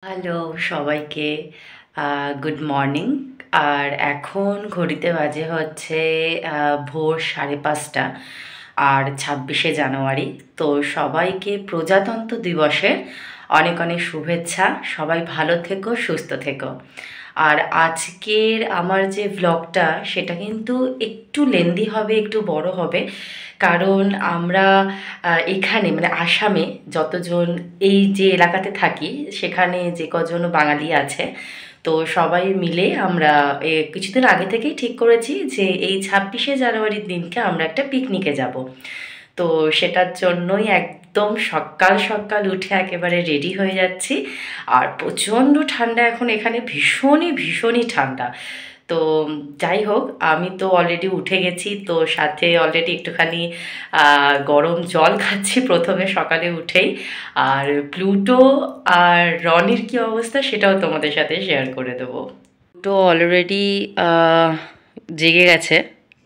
Hello সবাইকে, good morning. আর এখন ঘড়িতে বাজে হচ্ছে ভোর 5:30 আর 26শে জানুয়ারি। তো সবাইকে প্রজাতন্ত্র দিবসের অনেক অনেক শুভেচ্ছা। সবাই ভালো থেকো, সুস্থ থেকো। আর আজকের আমার যে ভ্লগটা সেটা কিন্তু একটু লেন্দি হবে, একটু বড় হবে, কারণ আমরা এখানে মানে আসামে যতজন এই যে এলাকাতে থাকি সেখানে যে কজন বাঙালি আছে, তো সবাই মিলে আমরা কিছুদিন আগে থেকেই ঠিক করেছি যে এই 26শে জানুয়ারির দিনকে আমরা একটা পিকনিকে যাব। তো সেটার জন্যই একদম সকাল সকাল উঠে একেবারে রেডি হয়ে যাচ্ছি। আর প্রচণ্ড ঠান্ডা এখন এখানে, ভীষণই ভীষণই ঠান্ডা। তো যাই হোক, আমি তো অলরেডি উঠে গেছি, তো সাথে অলরেডি একটুখানি গরম জল খাচ্ছি প্রথমে সকালে উঠেই। আর প্লুটো আর রনির কী অবস্থা সেটাও তোমাদের সাথে শেয়ার করে দেবো। প্লুটো অলরেডি জেগে গেছে,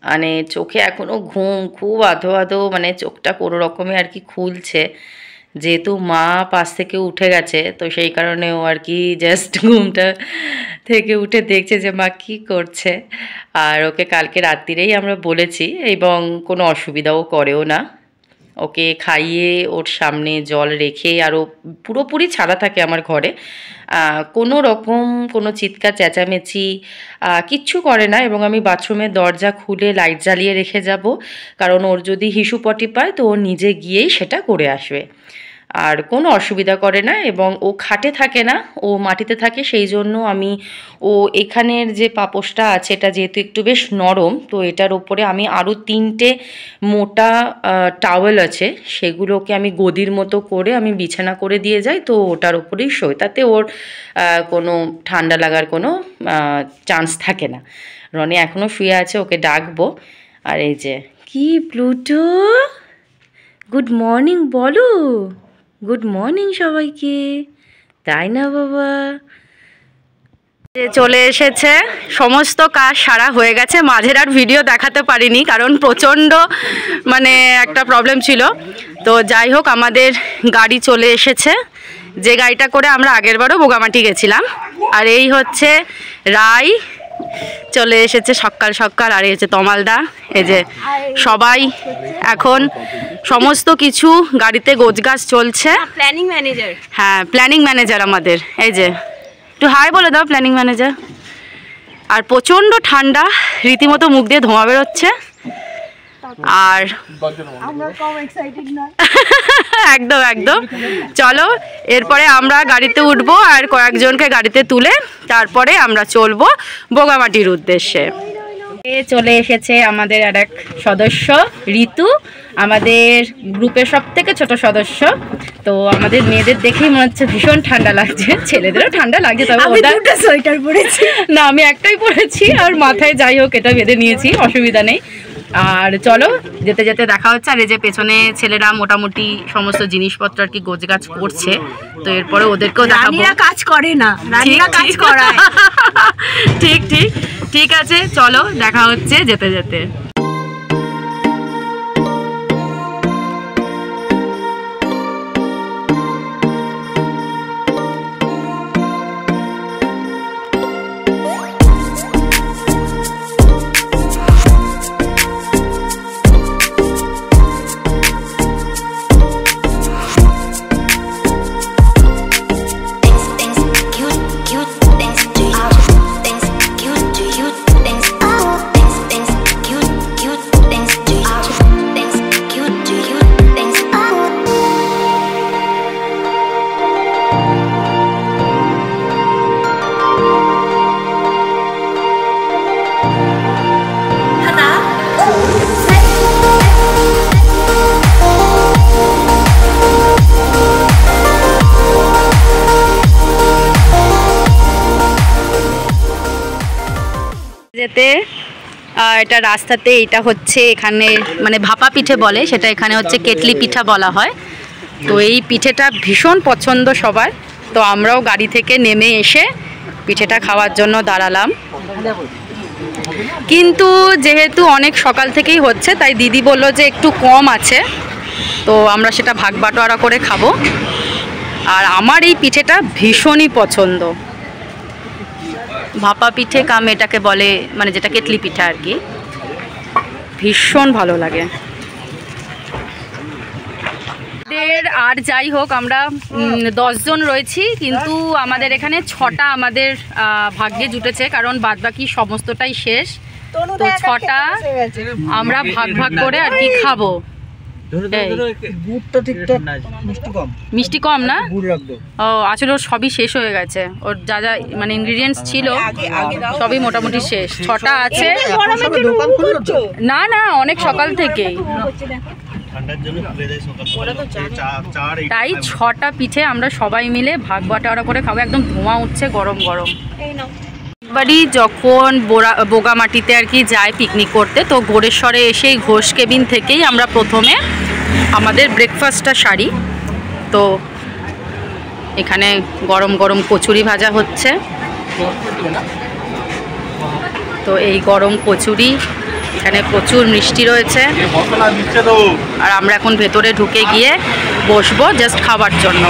মানে চোখে এখনও ঘুম, খুব আধো আধো, মানে চোখটা কোনো রকমে আর কি খুলছে, যেহেতু মা পাশ থেকে উঠে গেছে, তো সেই কারণে ও আর কি জাস্ট ঘুমটা থেকে উঠে দেখছে যে মা কী করছে। আর ওকে কালকে রাত্রিরেই আমরা বলেছি এবং কোনো অসুবিধাও করেও না। ওকে খাইয়ে ওর সামনে জল রেখে আরও পুরোপুরি ছাড়া থাকে আমার ঘরে, কোনো রকম কোনো চিৎকার চেঁচামেচি কিচ্ছু করে না। এবং আমি বাথরুমের দরজা খুলে লাইট জ্বালিয়ে রেখে যাব, কারণ ওর যদি হিসুপটি পায় তো ও নিজে গিয়েই সেটা করে আসবে, আর কোনো অসুবিধা করে না। এবং ও খাটে থাকে না, ও মাটিতে থাকে, সেই জন্য আমি ও এখানের যে পাপোশটা আছে এটা যেহেতু একটু বেশ নরম, তো এটার ওপরে আমি আরও 3টে মোটা টাওয়েল আছে, সেগুলোকে আমি গদির মতো করে আমি বিছানা করে দিয়ে যাই, তো ওটার ওপরেই শোয়, তাতে ওর কোনো ঠান্ডা লাগার কোনো চান্স থাকে না। রনি এখনও শুয়ে আছে, ওকে ডাকবো। আর এই যে কি প্লুটো, গুড মর্নিং বলো, গুড মর্নিং সবাইকে, তাই না বাবা? চলে এসেছে, সমস্ত কাজ সারা হয়ে গেছে। মাঝের আর ভিডিও দেখাতে পারিনি কারণ প্রচণ্ড মানে একটা প্রবলেম ছিল। তো যাই হোক, আমাদের গাড়ি চলে এসেছে, যে গাড়িটা করে আমরা আগেরবারও বোগামাটি গেছিলাম। আর এই হচ্ছে রায় চলে এসেছে সকাল সকাল, আর এই হচ্ছে তমালদা। এই যে সবাই এখন সমস্ত কিছু গাড়িতে গোছগাছ চলছে। প্ল্যানিং ম্যানেজার, হ্যাঁ প্ল্যানিং ম্যানেজার আমাদের, এই যে একটু হাই বলে দাও প্ল্যানিং ম্যানেজার। আর প্রচণ্ড ঠান্ডা, রীতিমতো মুখ দিয়ে ধোঁয়া বেরোচ্ছে। আর আমরা কম এক্সাইটেড না। একদম একদম, চলো এরপরে আমরা গাড়িতে উঠবো আর কয়েকজনকে গাড়িতে তুলে তারপরে আমরা চলবো বোগামাটির উদ্দেশ্যে। চলে এসেছে আমাদের আর এক সদস্য ঋতু, আমাদের গ্রুপের সব থেকে ছোট সদস্য। তো আমাদের মেয়েদের দেখেই মনে হচ্ছে ভীষণ ঠান্ডা লাগছে, ছেলেদেরও ঠান্ডা লাগছে, তবে ওটা সোয়েটার পরেছি না, আমি একটাই পরেছি আর মাথায় যাই হোক এটা বেঁধে নিয়েছি, অসুবিধা নেই। আর চলো যেতে যেতে দেখা হচ্ছে। আর এই যে পেছনে ছেলেরা মোটামুটি সমস্ত জিনিসপত্র আর কি গোছগাছ করছে, তো এরপরে ওদেরকেও দেখাবো। কাজ করে না, রানীরা কাজ করায়। ঠিক ঠিক ঠিক আছে, চলো দেখা হচ্ছে যেতে যেতে। যেতে এটা রাস্তাতে, এটা হচ্ছে এখানে মানে ভাপা পিঠে বলে, সেটা এখানে হচ্ছে কেটলি পিঠা বলা হয়। তো এই পিঠেটা ভীষণ পছন্দ সবার, তো আমরাও গাড়ি থেকে নেমে এসে পিঠেটা খাওয়ার জন্য দাঁড়ালাম। কিন্তু যেহেতু অনেক সকাল থেকেই হচ্ছে তাই দিদি বলল যে একটু কম আছে, তো আমরা সেটা ভাগ বাটোয়ারা করে খাবো। আর আমার এই পিঠেটা ভীষণই পছন্দ, ভাপা পিঠে কাম এটাকে বলে, মানে যেটা কেটলি পিঠা আর কি, ভীষণ ভালো লাগে। আর যাই হোক আমরা 10 জন রয়েছি, কিন্তু আমাদের এখানে 6টা আমাদের ভাগ্যে জুটেছে, কারণ বাদবাকি সমস্তটাই শেষ। তো 6টা আমরা ভাগ ভাগ করে আর কি খাবো। মিষ্টি কম না? ও আসলে ওর সবই শেষ হয়ে গেছে, ওর যা যা মানে ইনগ্রিডিয়েন্টস ছিল সবই মোটামুটি শেষ। 6টা আছে। না না, অনেক সকাল থেকেই, তাই 6টা পিঠে আমরা সবাই মিলে ভাগ বাটোয়ারা করে খাবো। একদম ধোঁয়া উঠছে গরম গরম। বাড়ি যখন বোগামাটিতে আর কি যায় পিকনিক করতে, তো গোড়েশ্বরে এসে ঘোষ কেবিন থেকেই আমরা প্রথমে আমাদের ব্রেকফাস্টটা সারি। তো এখানে গরম গরম কচুরি ভাজা হচ্ছে। তো এই গরম কচুরি, এখানে প্রচুর মিষ্টি রয়েছে, আর আমরা এখন ভেতরে ঢুকে গিয়ে বসবো জাস্ট খাবার জন্য।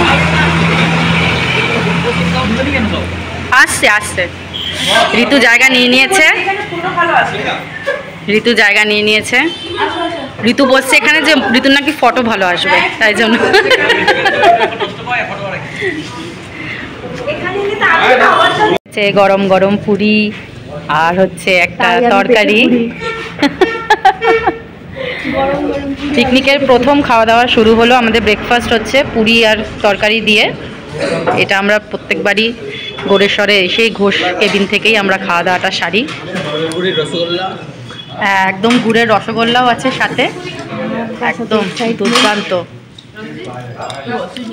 আসছে আসছে, ঋতু জায়গা নিয়ে নিয়েছে, ঋতু বসছে এখানে, যে ঋতুর নাকি ফটো ভালো আসবে তাই জন্য। গরম গরম পুরি আর হচ্ছে একটা তরকারি। পিকনিকের প্রথম খাওয়া দাওয়া শুরু হলো, আমাদের ব্রেকফাস্ট হচ্ছে পুরি আর তরকারি দিয়ে। এটা আমরা প্রত্যেকবারই গোড়েশ্বরে এসেই ঘোষ কেবিন থেকেই আমরা খাওয়া দাওয়াটা সারি। একদম গুড়ের রসগোল্লাও আছে সাথে, একদম দুর্দান্ত।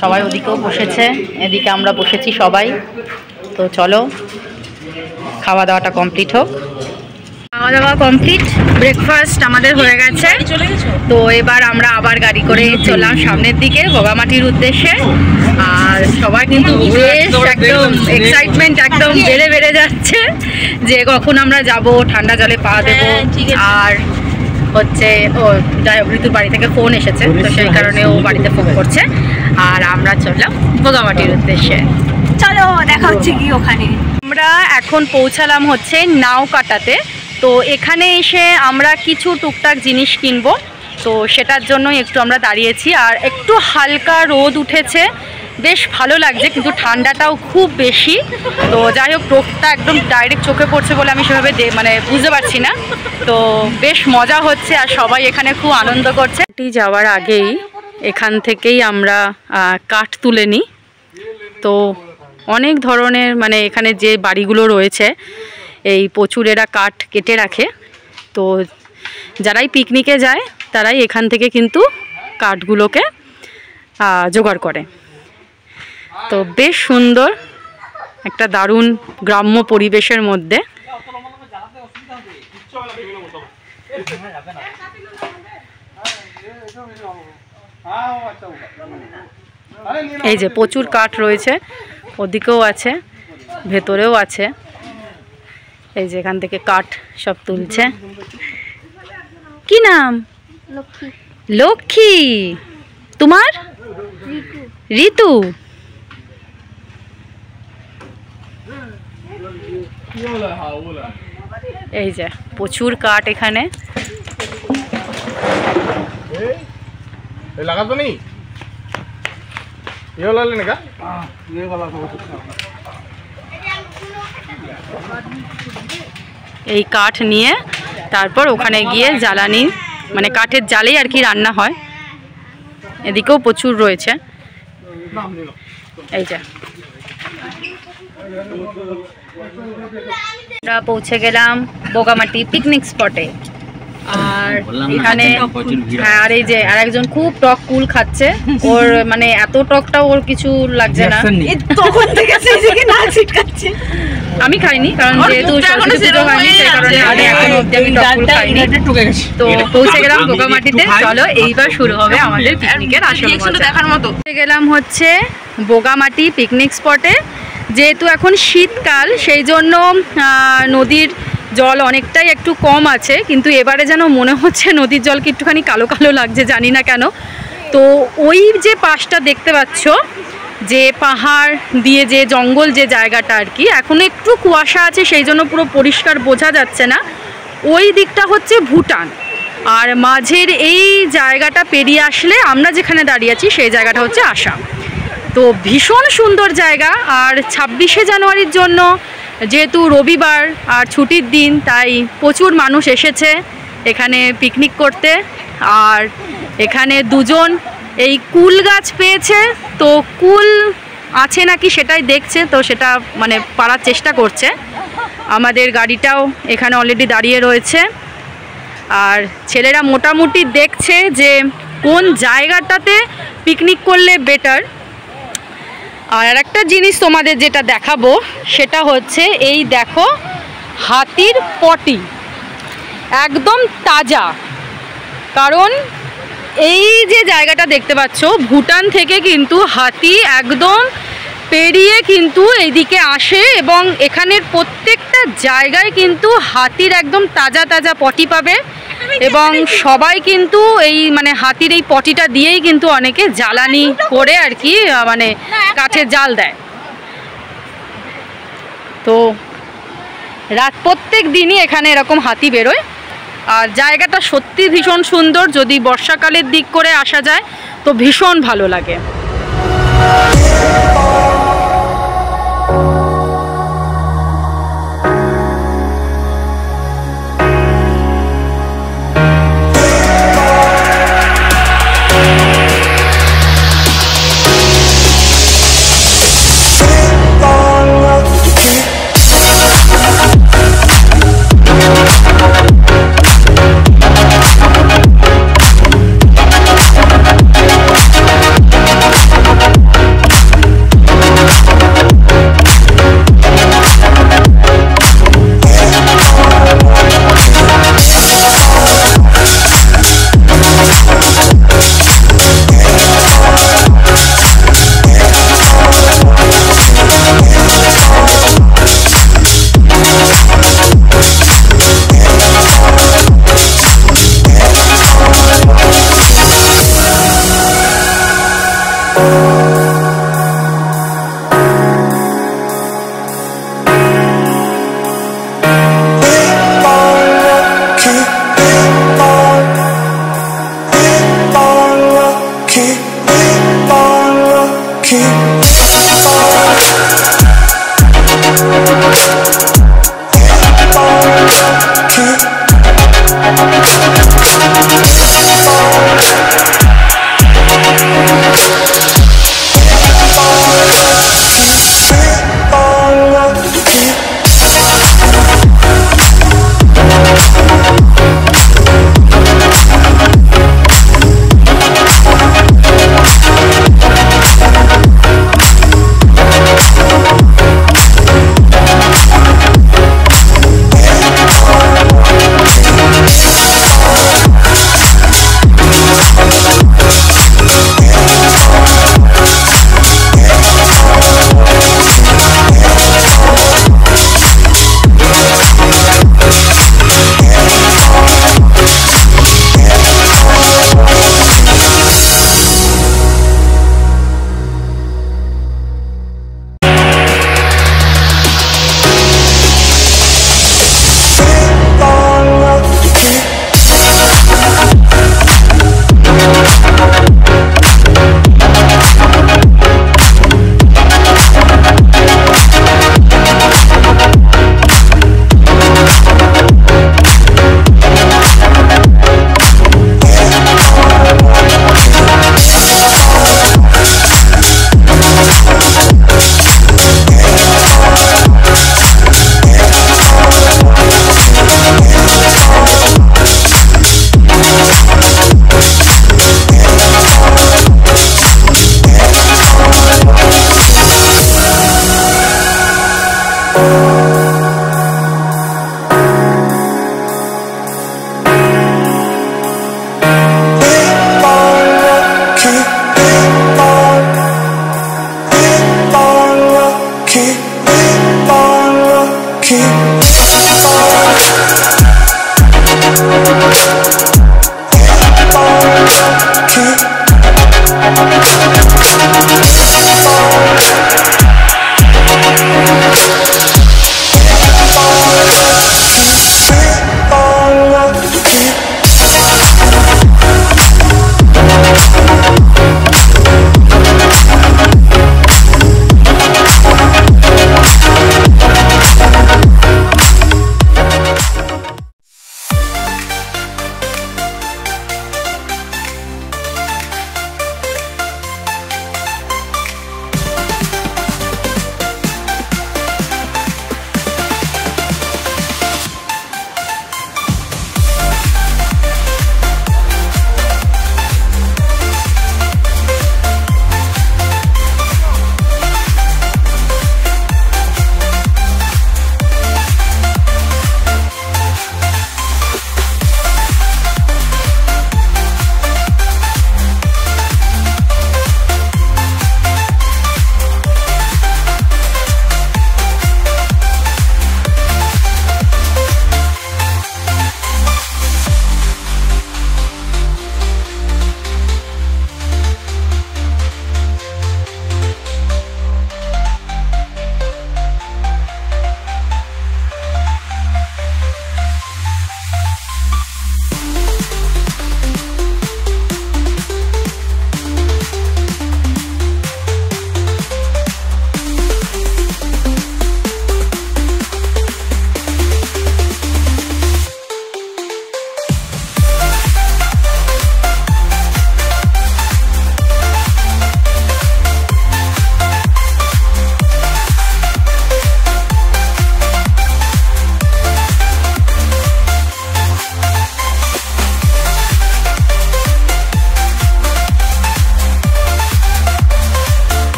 সবাই ওদিকেও বসেছে, এদিকে আমরা বসেছি সবাই। তো চলো খাওয়া দাওয়াটা কমপ্লিট হোক। খাওয়া দাওয়া কমপ্লিট, ব্রেকফাস্ট আমাদের হয়ে গেছে। তো এবার আমরা আবার গাড়ি করে চললাম সামনের দিকে বোগামাটির উদ্দেশ্যে। আর সবাই কিন্তু বেশ একদম এক্সাইটমেন্ট একদম বেড়ে যাচ্ছে যে কখন আমরা যাব, ঠান্ডা জলে পা দেবো। আর হচ্ছে ও যাই হোক, ঋতুর বাড়ি থেকে ফোন এসেছে, তো সেই কারণে ও বাড়িতে ফোন করছে। আর আমরা চললাম বোগামাটির উদ্দেশ্যে। চলো দেখা হচ্ছে কি ওখানে। আমরা এখন পৌঁছালাম হচ্ছে নাওকাটাতে। তো এখানে এসে আমরা কিছু টুকটাক জিনিস কিনবো, তো সেটার জন্য একটু আমরা দাঁড়িয়েছি। আর একটু হালকা রোদ উঠেছে, বেশ ভালো লাগছে, কিন্তু ঠান্ডাটাও খুব বেশি। তো যাই হোক, রোদটা একদম ডাইরেক্ট চোখে পড়ছে বলে আমি সেভাবে মানে বুঝতে পারছি না। তো বেশ মজা হচ্ছে আর সবাই এখানে খুব আনন্দ করছে। যাওয়ার আগেই এখান থেকেই আমরা কাঠ তুলে নিই। তো অনেক ধরনের মানে এখানে যে বাড়িগুলো রয়েছে এই প্রচুর এরা কাঠ কেটে রাখে। তো যারাই পিকনিকে যায় তারাই এখান থেকে কিন্তু কাঠগুলোকে জোগাড় করে। তো বেশ সুন্দর একটা দারুণ গ্রাম্য পরিবেশের মধ্যে। এই যে প্রচুর কাঠ রয়েছে, ওদিকেও আছে, ভেতরেও আছে। এই যে এখান থেকে কাঠ সব তুলছে। কি নাম? লক্ষ্মী। তোমার? ঋতু। এই যে প্রচুর কাঠ এখানে। এই কাঠ নিয়ে তারপর ওখানে গিয়ে জ্বালানি মানে কাঠের জালেই আর কি রান্না হয়। এদিকেও প্রচুর রয়েছে। এই যে আমরা পৌঁছে গেলাম বোগামাটি পিকনিক স্পটে। আর এখানে আর এই যে আর একজন খুব টক কুল খাচ্ছে, ওর মানে এত টকটা ওর কিছু লাগছে না। তখন থেকে না ছিটকাচ্ছে। আমি খাইনি, কারণ যেহেতু সরস্বতী পুজো হয়নি সেই কারণে আমি এখনো অবধি আমি টক কুল খাইনি। তো পৌঁছে গেলাম বোগামাটিতে। চলো এইবার শুরু হবে আমাদের পিকনিকের আসল মজা। দেখার মতো গেলাম হচ্ছে বোগামাটি পিকনিক স্পটে। যেহেতু এখন শীতকাল সেই জন্য নদীর জল অনেকটাই একটু কম আছে, কিন্তু এবারে যেন মনে হচ্ছে নদীর জলকে একটুখানি কালো কালো লাগছে, জানি না কেন। তো ওই যে পাশটা দেখতে পাচ্ছ যে পাহাড় দিয়ে যে জঙ্গল যে জায়গাটা আর কি, এখন একটু কুয়াশা আছে সেই জন্য পুরো পরিষ্কার বোঝা যাচ্ছে না। ওই দিকটা হচ্ছে ভুটান, আর মাঝের এই জায়গাটা পেরিয়ে আসলে আমরা যেখানে দাঁড়িয়ে আছি সেই জায়গাটা হচ্ছে আসাম। তো ভীষণ সুন্দর জায়গা। আর 26শে জানুয়ারির জন্য যেহেতু রবিবার আর ছুটির দিন, তাই প্রচুর মানুষ এসেছে এখানে পিকনিক করতে। আর এখানে দুজন এই কুল গাছ পেয়েছে, তো কুল আছে নাকি সেটাই দেখছে, তো সেটা মানে পারার চেষ্টা করছে। আমাদের গাড়িটাও এখানে অলরেডি দাঁড়িয়ে রয়েছে, আর ছেলেরা মোটামুটি দেখছে যে কোন জায়গাটাতে পিকনিক করলে বেটার। আর একটা জিনিস তোমাদের যেটা দেখাবো সেটা হচ্ছে এই দেখো হাতির পটি, একদম তাজা। কারণ এই যে জায়গাটা দেখতে পাচ্ছ, ভুটান থেকে কিন্তু হাতি একদম পেরিয়ে কিন্তু এইদিকে আসে, এবং এখানের প্রত্যেকটা জায়গায় কিন্তু হাতির একদম তাজা তাজা পটি পাবে। এবং সবাই কিন্তু এই মানে হাতির এই পটিটা দিয়েই কিন্তু অনেকে জ্বালানি করে আর কি, মানে কাঠের জাল দেয়। তো রাত প্রত্যেক দিনই এখানে এরকম হাতি বেরোয়। আর জায়গাটা সত্যি ভীষণ সুন্দর, যদি বর্ষাকালের দিক করে আসা যায় তো ভীষণ ভালো লাগে।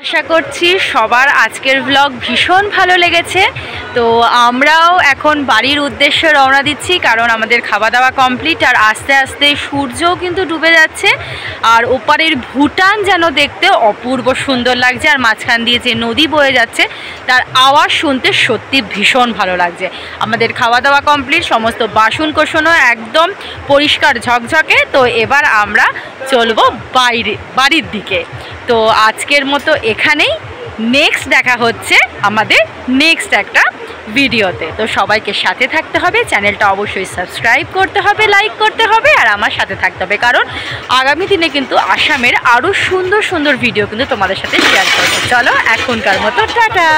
আশা করছি সবার আজকের ব্লগ ভীষণ ভালো লেগেছে। তো আমরাও এখন বাড়ির উদ্দেশ্যে রওনা দিচ্ছি, কারণ আমাদের খাওয়া দাওয়া কমপ্লিট আর আস্তে আস্তে সূর্যও কিন্তু ডুবে যাচ্ছে। আর ওপারের ভুটান যেন দেখতে অপূর্ব সুন্দর লাগছে, আর মাঝখান দিয়ে যে নদী বয়ে যাচ্ছে তার আওয়াজ শুনতে সত্যি ভীষণ ভালো লাগছে। আমাদের খাওয়া দাওয়া কমপ্লিট, সমস্ত বাসন কোসনও একদম পরিষ্কার ঝকঝকে। তো এবার আমরা চলবো বাড়ির দিকে। তো আজকের মতো এখানেই, নেক্সট দেখা হচ্ছে আমাদের নেক্সট একটা ভিডিওতে। তো সবাইকে সাথে থাকতে হবে, চ্যানেলটা অবশ্যই সাবস্ক্রাইব করতে হবে, লাইক করতে হবে, আর আমার সাথে থাকতে হবে, কারণ আগামী দিনে কিন্তু আসামের আরও সুন্দর সুন্দর ভিডিও কিন্তু তোমাদের সাথে শেয়ার করবো। চলো এখনকার মতো টাটা।